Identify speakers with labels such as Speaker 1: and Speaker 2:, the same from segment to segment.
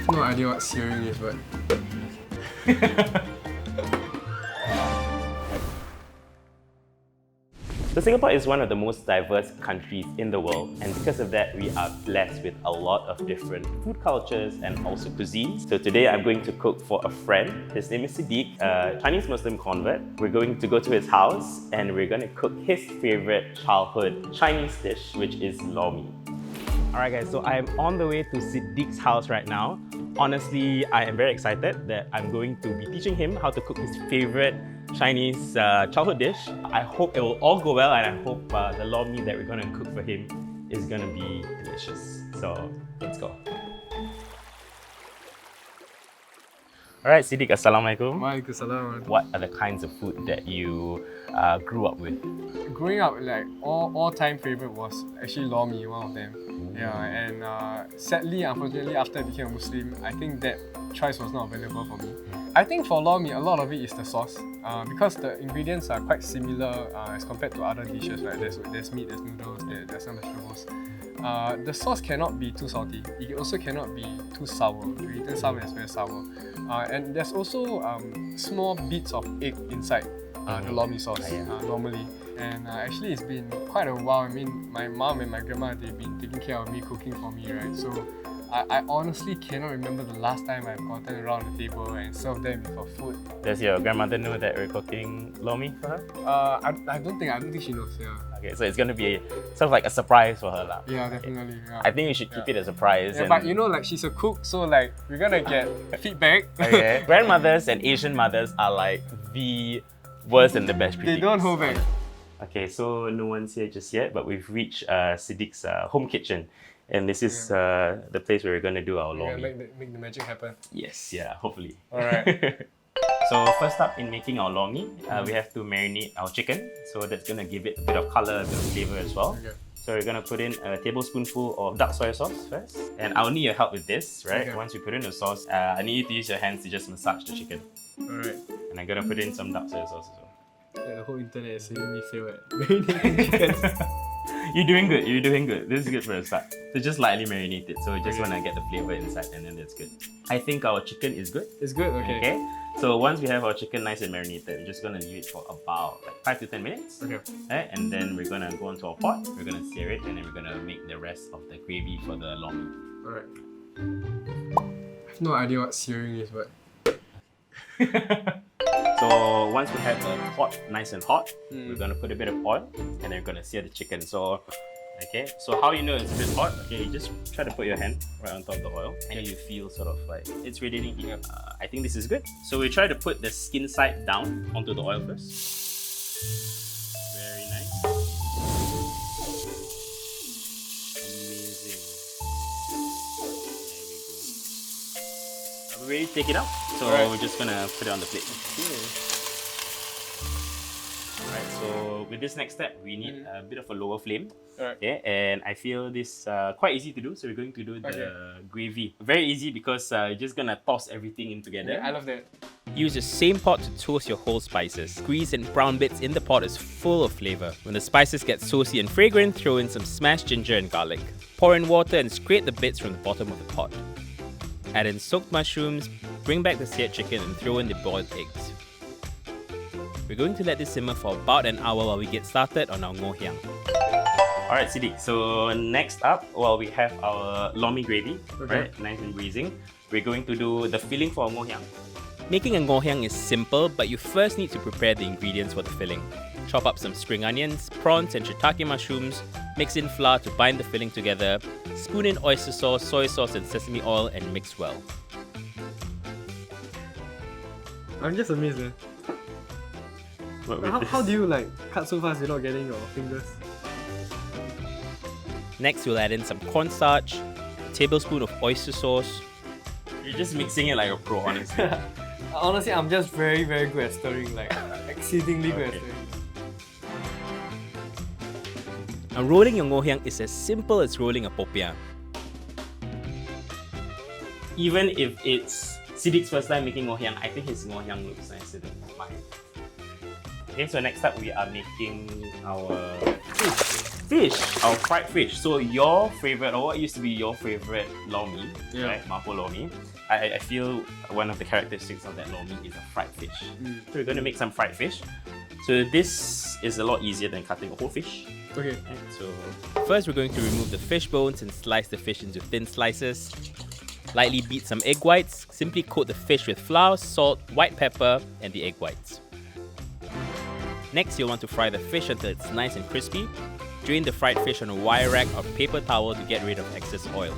Speaker 1: have no idea what searing is, but...
Speaker 2: So Singapore is one of the most diverse countries in the world, and because of that, we are blessed with a lot of different food cultures and also cuisines. So today I'm going to cook for a friend. His name is Siddique, a Chinese Muslim convert. We're going to go to his house and we're going to cook his favorite childhood Chinese dish, which is Lor Mee. Alright guys, so I'm on the way to Siddique's house right now. Honestly, I am very excited that I'm going to be teaching him how to cook his favorite Chinese childhood dish. I hope it will all go well, and I hope the Lor Mee that we're going to cook for him is going to be delicious. So let's go. Alright, Siddique, Assalamualaikum.
Speaker 1: Waalaikumsalam.
Speaker 2: What are the kinds of food that you grew up with?
Speaker 1: Growing up, like all-time favorite was actually Lor Mee, one of them. Yeah, and sadly, unfortunately, after I became a Muslim, I think that choice was not available for me. I think for Lor Mee, a lot of it is the sauce, because the ingredients are quite similar as compared to other dishes, right? There's meat, there's noodles, there's some vegetables. The sauce cannot be too salty. It also cannot be too sour. If you eat salmon, it's very sour. And there's also small bits of egg inside the Lor Mee sauce normally. And actually, it's been quite a while. I mean, my mom and my grandma, they've been taking care of me, cooking for me, right? So I honestly cannot remember the last time I've gotten around the table and served them with a food.
Speaker 2: Does your grandmother know that we're cooking Lor Mee for her?
Speaker 1: I don't think she knows. Yeah.
Speaker 2: Okay, so it's going to be sort of like a surprise for her lah.
Speaker 1: Yeah, definitely. Yeah.
Speaker 2: I think you should keep it a surprise.
Speaker 1: Yeah, but you know, like she's a cook, so like we're gonna get feedback.
Speaker 2: Okay. Grandmothers and Asian mothers are like the worst and the best critics.
Speaker 1: They don't hold back.
Speaker 2: Okay, so no one's here just yet, but we've reached Siddique's home kitchen. And this is the place where we're going to do our Lor Mee.
Speaker 1: Make the magic happen.
Speaker 2: Yes, yeah, hopefully.
Speaker 1: Alright.
Speaker 2: So first up in making our Lor Mee, we have to marinate our chicken. So that's going to give it a bit of color, a bit of flavor as well.
Speaker 1: Okay.
Speaker 2: So we're going to put in a tablespoonful of dark soy sauce first. And I'll need your help with this, right?
Speaker 1: Okay.
Speaker 2: Once you put in the sauce, I need you to use your hands to just massage the chicken.
Speaker 1: Alright.
Speaker 2: And I'm going to put in some dark soy sauce as well.
Speaker 1: The whole internet is saying me fail at marinating chicken.
Speaker 2: You're doing good, you're doing good. This is good for a start. So just lightly marinate it. So we just want to get the flavor inside, and then that's good. I think our chicken is good.
Speaker 1: It's good, okay.
Speaker 2: Okay. So once we have our chicken nice and marinated, we're just going to leave it for about like 5 to 10 minutes.
Speaker 1: Okay.
Speaker 2: Right? And then we're going to go into our pot, we're going to sear it, and then we're going to make the rest of the gravy for the Lor Mee.
Speaker 1: Alright. I have no idea what searing is, but...
Speaker 2: So once we have the pot nice and hot, we're going to put a bit of oil and then we're going to sear the chicken. So, okay, so how you know it's a bit hot? Okay, you just try to put your hand right on top of the oil and you feel sort of like it's radiating heat. I think this is good. So we try to put the skin side down onto the oil first. Very nice. Amazing. There we go. We ready to take it out? So we're just gonna put it on the plate. Alright, so with this next step, we need a bit of a lower flame. Okay, and I feel this quite easy to do, so we're going to do the gravy. Very easy because you're just gonna toss everything in together.
Speaker 1: Yeah, I love that.
Speaker 3: Use the same pot to toast your whole spices. Grease and brown bits in the pot is full of flavor. When the spices get saucy and fragrant, throw in some smashed ginger and garlic. Pour in water and scrape the bits from the bottom of the pot. Add in soaked mushrooms, bring back the seared chicken and throw in the boiled eggs. We're going to let this simmer for about an hour while we get started on our ngoh hiang.
Speaker 2: Alright, Siddique, so next up, we have our Lor Mee gravy, right? Nice and breezing. We're going to do the filling for our ngoh hiang.
Speaker 3: Making a ngoh hiang is simple, but you first need to prepare the ingredients for the filling. Chop up some spring onions, prawns and shiitake mushrooms, mix in flour to bind the filling together, spoon in oyster sauce, soy sauce and sesame oil and mix well.
Speaker 1: I'm just amazed, man. How do you like cut so fast without getting your fingers?
Speaker 3: Next, we'll add in some cornstarch, a tablespoon of oyster sauce.
Speaker 2: You're just mixing it like a pro, honestly.
Speaker 1: Honestly, I'm just very, very good at stirring, like exceedingly good at stirring.
Speaker 3: Now, rolling your ngoh hiang is as simple as rolling a popiah.
Speaker 2: Even if it's Siddique's first time making ngoh hiang, I think his ngoh hiang looks nicer than mine. Okay, so next up we are making our fish, our fried fish. So your favorite, or what used to be your favorite Lor Mee, right? Mapo Lor Mee. I feel one of the characteristics of that Lor Mee is a fried fish. So we're going to make some fried fish. So this is a lot easier than cutting a whole fish.
Speaker 1: Okay.
Speaker 2: So
Speaker 3: First, we're going to remove the fish bones and slice the fish into thin slices. Lightly beat some egg whites. Simply coat the fish with flour, salt, white pepper, and the egg whites. Next, you'll want to fry the fish until it's nice and crispy. Drain the fried fish on a wire rack or paper towel to get rid of excess oil.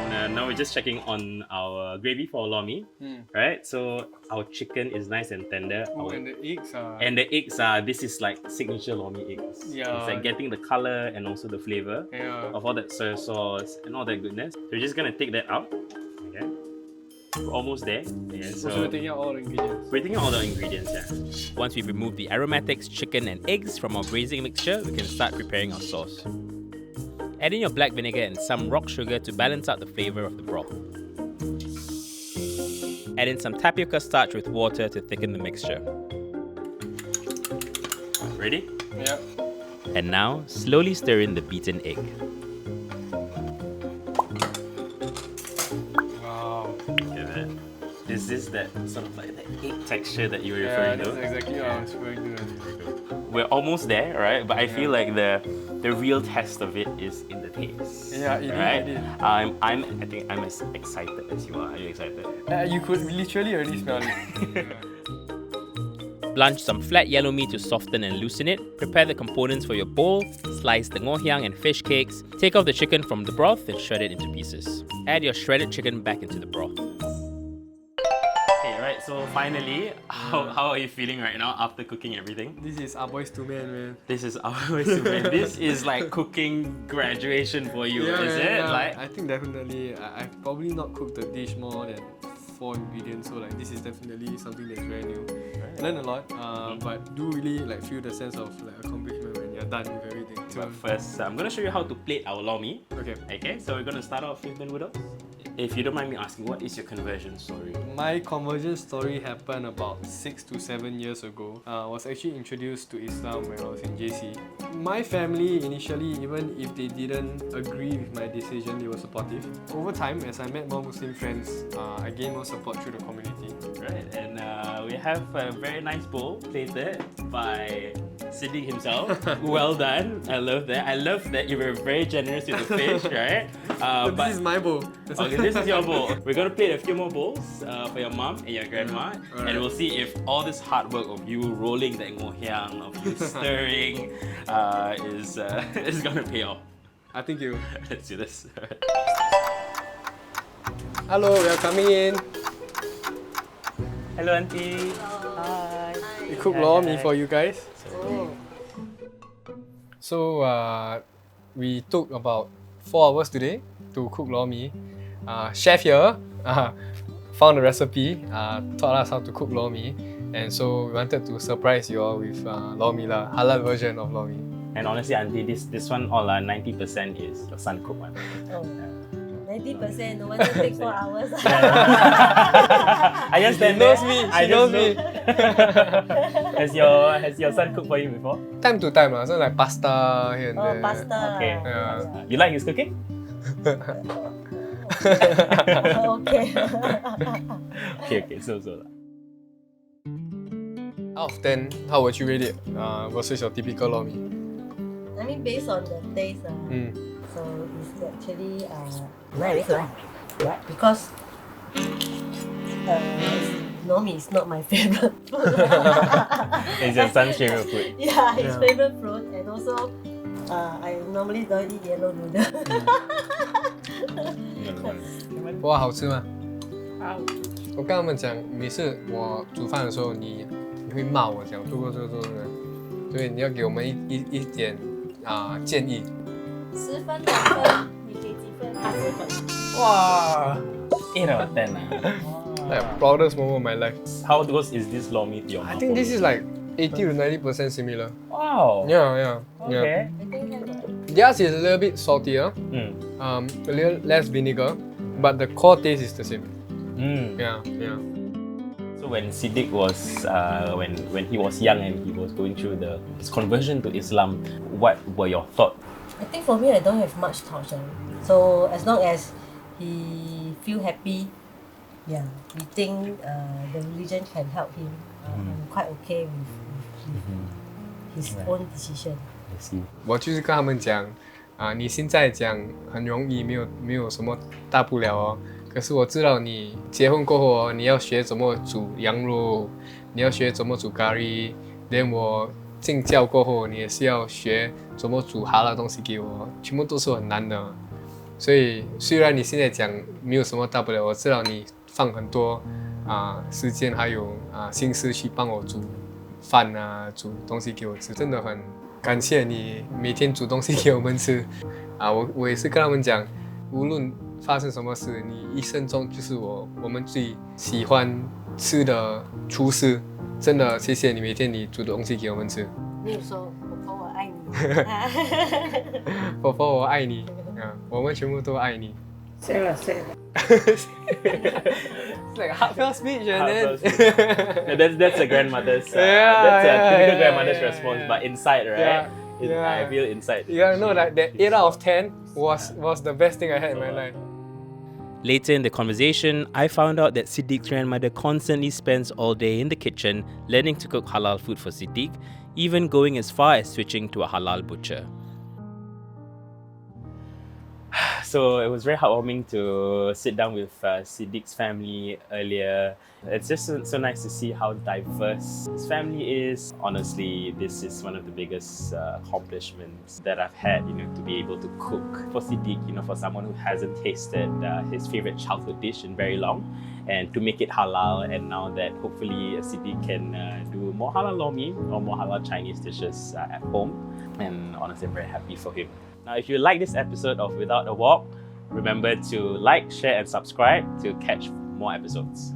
Speaker 3: And now we're just checking on our gravy for Lor Mee, right? So our chicken is nice and tender.
Speaker 1: And the eggs are...
Speaker 2: And the eggs are, this is like signature Lor Mee eggs.
Speaker 1: Yeah.
Speaker 2: It's like getting the color and also the flavor of all that soy sauce and all that goodness. So we're just gonna take that out. Okay. We're almost there. Yeah, so
Speaker 1: we're taking out all the ingredients.
Speaker 2: we're taking out all the ingredients, yeah.
Speaker 3: Once we've removed the aromatics, chicken, and eggs from our braising mixture, we can start preparing our sauce. Add in your black vinegar and some rock sugar to balance out the flavor of the broth. Add in some tapioca starch with water to thicken the mixture.
Speaker 2: Ready?
Speaker 1: Yep.
Speaker 3: And now, slowly stir in the beaten egg.
Speaker 1: Wow.
Speaker 2: Look at that. Is this that sort of like the egg texture that you were
Speaker 1: Yeah,
Speaker 2: referring
Speaker 1: that's
Speaker 2: to?
Speaker 1: exactly what I was referring to.
Speaker 2: We're almost there, right? But I feel like the real test of it is in the taste.
Speaker 1: Yeah, it
Speaker 2: right?
Speaker 1: is.
Speaker 2: I think I'm as excited as you are. Are you excited?
Speaker 1: You could literally already smell it.
Speaker 3: Blanch some flat yellow meat to soften and loosen it. Prepare the components for your bowl. Slice the ngoh hiang and fish cakes. Take off the chicken from the broth and shred it into pieces. Add your shredded chicken back into the broth.
Speaker 2: Okay, right. So finally, how are you feeling right now after cooking everything?
Speaker 1: This is our boys to men, man.
Speaker 2: This is our This is like cooking graduation for you, is it?
Speaker 1: Yeah.
Speaker 2: Like
Speaker 1: I think definitely. I've probably not cooked the dish more than 4 ingredients, so like this is definitely something that's very new. I learned a lot, but do really like feel the sense of like accomplishment when you're done with everything. So
Speaker 2: but first, I'm gonna show you how to plate our Lor Mee.
Speaker 1: okay.
Speaker 2: Okay, so we're gonna start off with the noodles. If you don't mind me asking, what is your conversion story?
Speaker 1: My conversion story happened about 6 to 7 years ago. I was actually introduced to Islam when I was in JC. My family initially, even if they didn't agree with my decision, they were supportive. Over time, as I met more Muslim friends, I gained more support through the community.
Speaker 2: Right, and we have a very nice bowl plated by Siddique himself. Well done. I love that. I love that you were very generous with the fish, right?
Speaker 1: This is my bowl.
Speaker 2: Okay, this is your bowl. We're gonna plate a few more bowls for your mom and your grandma,
Speaker 1: Alright.
Speaker 2: and we'll see if all this hard work of you rolling that ngoh hiang, of you stirring, is gonna pay off.
Speaker 1: I think you.
Speaker 2: Let's do this.
Speaker 1: Hello, we are coming in.
Speaker 2: Hello, auntie. Hi.
Speaker 1: We cook Lor Mee for you guys. So we took about 4 hours today to cook Lor Mee. Chef here found a recipe, taught us how to cook Lor Mee, and so we wanted to surprise you all with Lor Mee lah, halal version of Lor Mee.
Speaker 2: And honestly, auntie, this one all 90% is your son cooked one.
Speaker 4: Oh, 90%. No wonder it takes 4 hours.
Speaker 2: I just
Speaker 1: She knows me. She knows me.
Speaker 2: Has your son cooked for you before?
Speaker 1: Time to time, so like pasta here and
Speaker 4: Oh,
Speaker 1: there.
Speaker 4: pasta.
Speaker 2: Okay.
Speaker 1: Yeah.
Speaker 2: You like his cooking?
Speaker 4: Okay.
Speaker 2: Okay, so.
Speaker 1: Out of 10, how would you rate it versus your typical Lor Mee?
Speaker 4: I mean, based on the taste, so it's actually very good. Right? Because Lor Mee is not my favorite food.
Speaker 2: It's your son's favorite food.
Speaker 4: Yeah, his
Speaker 1: Yeah.
Speaker 4: favorite fruit, and also I normally don't eat yellow noodle.
Speaker 1: 哇，好吃吗？我跟他们讲，每次我煮饭的时候，你会骂我讲做过这个，所以你要给我们一点建议。
Speaker 4: 10分满分，你给几分？80分。
Speaker 1: 哇
Speaker 2: 8 out of 10.
Speaker 1: Like proudest moment of my life.
Speaker 2: How close is this Lor Mee to your
Speaker 1: I
Speaker 2: mouth?
Speaker 1: think this is like 80 to 90% similar.
Speaker 2: Wow.
Speaker 1: Yeah.
Speaker 2: Okay.
Speaker 4: I think that
Speaker 1: Theirs is a little bit saltier, a little less vinegar, but the core taste is the same. Yeah.
Speaker 3: So when Siddique was when he was young and he was going through his conversion to Islam, what were your thoughts?
Speaker 4: I think for me, I don't have much thoughts. So as long as he feel happy, yeah, we think the religion can help him. I'm quite okay with his own decision.
Speaker 3: I see.
Speaker 1: 我就是跟他们讲，你现在讲很容易，没有什么大不了哦。可是我知道你结婚过后哦，你要学怎么煮羊肉，你要学怎么煮咖喱。连我进教过后，你也是要学怎么煮哈拉东西给我，全部都是很难的。所以虽然你现在讲没有什么大不了，我知道你放很多时间还有心思去帮我煮饭煮东西给我吃，真的很感谢你每天煮东西给我们吃我也是跟他们讲，无论发生什么事，你一生中就是我们最喜欢吃的厨师，真的谢谢你每天你煮的东西给我们吃。
Speaker 4: 没有说婆婆我爱你，
Speaker 1: 婆婆我爱你，我们全部都爱你。
Speaker 4: say了。
Speaker 1: It's like a heartfelt speech,
Speaker 3: Heartfelt speech. That's a grandmother's. That's a typical grandmother's response, but inside, right? I feel inside.
Speaker 1: You gotta know that 8 out of 10 was the best thing I had in my life.
Speaker 3: Later in the conversation, I found out that Siddique's grandmother constantly spends all day in the kitchen learning to cook halal food for Siddique, even going as far as switching to a halal butcher. So it was very heartwarming to sit down with Siddique's family earlier. It's just so nice to see how diverse his family is. Honestly, this is one of the biggest accomplishments that I've had, to be able to cook for Siddique, for someone who hasn't tasted his favorite childhood dish in very long, and to make it halal. And now that hopefully Siddique can do more halal Lor Mee or more halal Chinese dishes at home. And honestly, I'm very happy for him. Now, if you like this episode of Without a Wok, remember to like, share, and subscribe to catch more episodes.